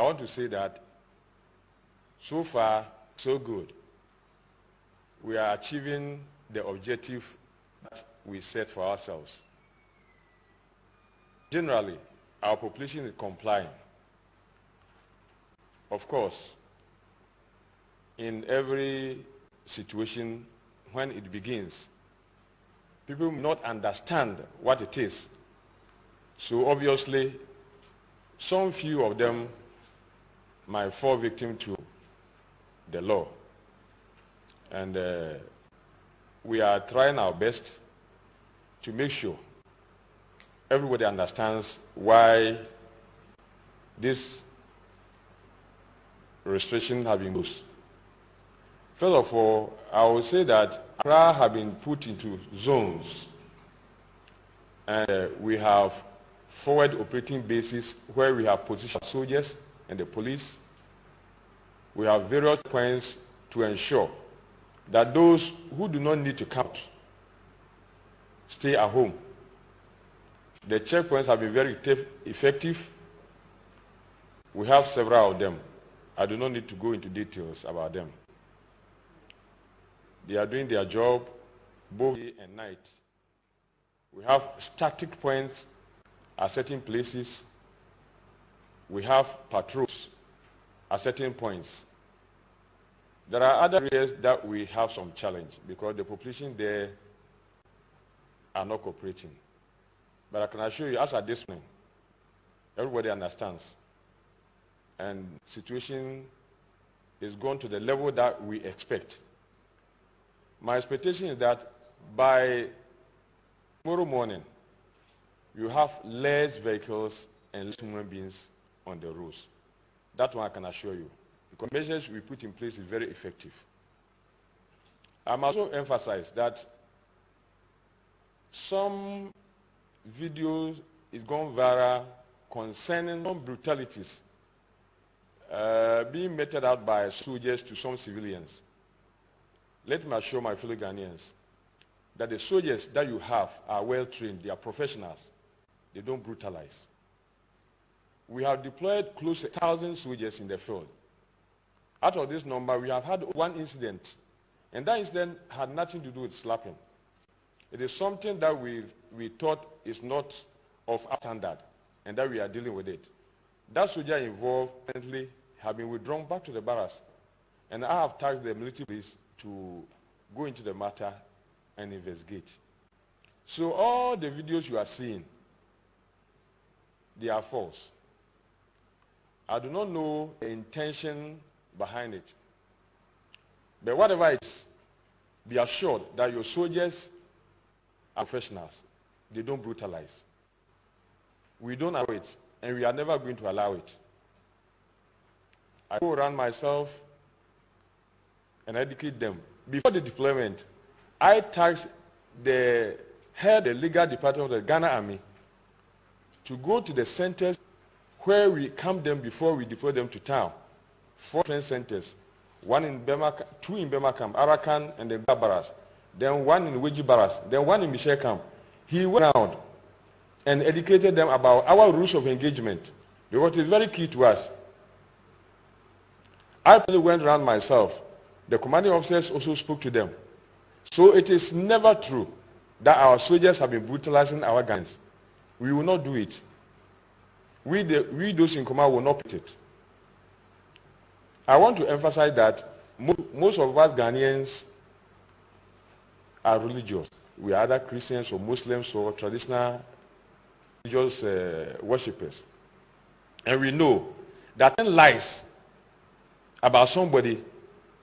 I want to say that so far, so good. We are achieving the objective that we set for ourselves. Generally, our population is complying. Of course, in every situation, when it begins, people may not understand what it is. So obviously, some few of them might fall victim to the law. And we are trying our best to make sure everybody understands why this restriction have been used. First of all, I will say that Accra have been put into zones, and we have forward operating bases where we have positioned soldiers and the police. We have various points to ensure that those who do not need to come out stay at home. The checkpoints have been very effective. We have several of them. I do not need to go into details about them. They are doing their job both day and night. We have static points at certain places. We have patrols at certain points. There are other areas that we have some challenge because the population there are not cooperating. But I can assure you, as at this point, everybody understands. And the situation is gone to the level that we expect. My expectation is that by tomorrow morning, you have less vehicles and less human beings on the roads. That one I can assure you. The measures we put in place is very effective. I must also emphasize that some videos is gone viral concerning some brutalities being meted out by soldiers to some civilians. Let me assure my fellow Ghanaians that the soldiers that you have are well trained, they are professionals, they don't brutalize. We have deployed close to 1,000 soldiers in the field. Out of this number, we have had one incident, and that incident had nothing to do with slapping. It is something that we thought is not of our standard, and that we are dealing with it. That soldier involved currently have been withdrawn back to the barracks, and I have tasked the military police to go into the matter and investigate. So all the videos you are seeing, they are false. I do not know the intention behind it. But whatever it is, be assured that your soldiers are professionals. They don't brutalize. We don't allow it, and we are never going to allow it. I go around myself and educate them. Before the deployment, I tasked the head of the legal department of the Ghana Army to go to the centers where we camp them before we deploy them to town. 4 training centers, one in Bema, 2 in Bema camp, Arakan and the Barras, then 1 in Weji Barras, then 1 in Michel camp. He went around and educated them about our rules of engagement, because it's very key to us. I personally went around myself. The commanding officers also spoke to them. So it is never true that our soldiers have been brutalizing our Ghanaians. We will not do it. We those in command will not put it. I want to emphasize that most of us Ghanaians are religious. We are either Christians or Muslims or traditional religious worshippers. And we know that lies about somebody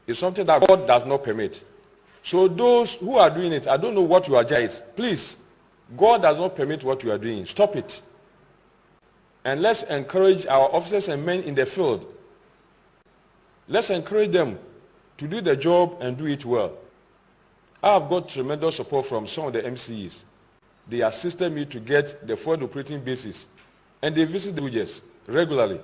is something that God does not permit. So those who are doing it, I don't know what your agenda is. Please, God does not permit what you are doing. Stop it. And let's encourage our officers and men in the field. Let's encourage them to do the job and do it well. I have got tremendous support from some of the MCEs. They assisted me to get the forward operating bases, and they visit the villages regularly.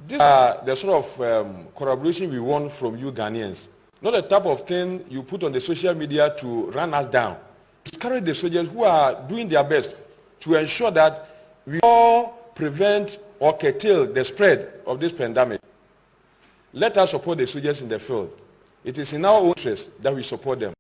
These are the sort of collaboration we want from you Ghanaians. Not the type of thing you put on the social media to run us down. Discourage the soldiers who are doing their best to ensure that we all prevent or curtail the spread of this pandemic. Let us support the soldiers in the field. It is in our own interest that we support them.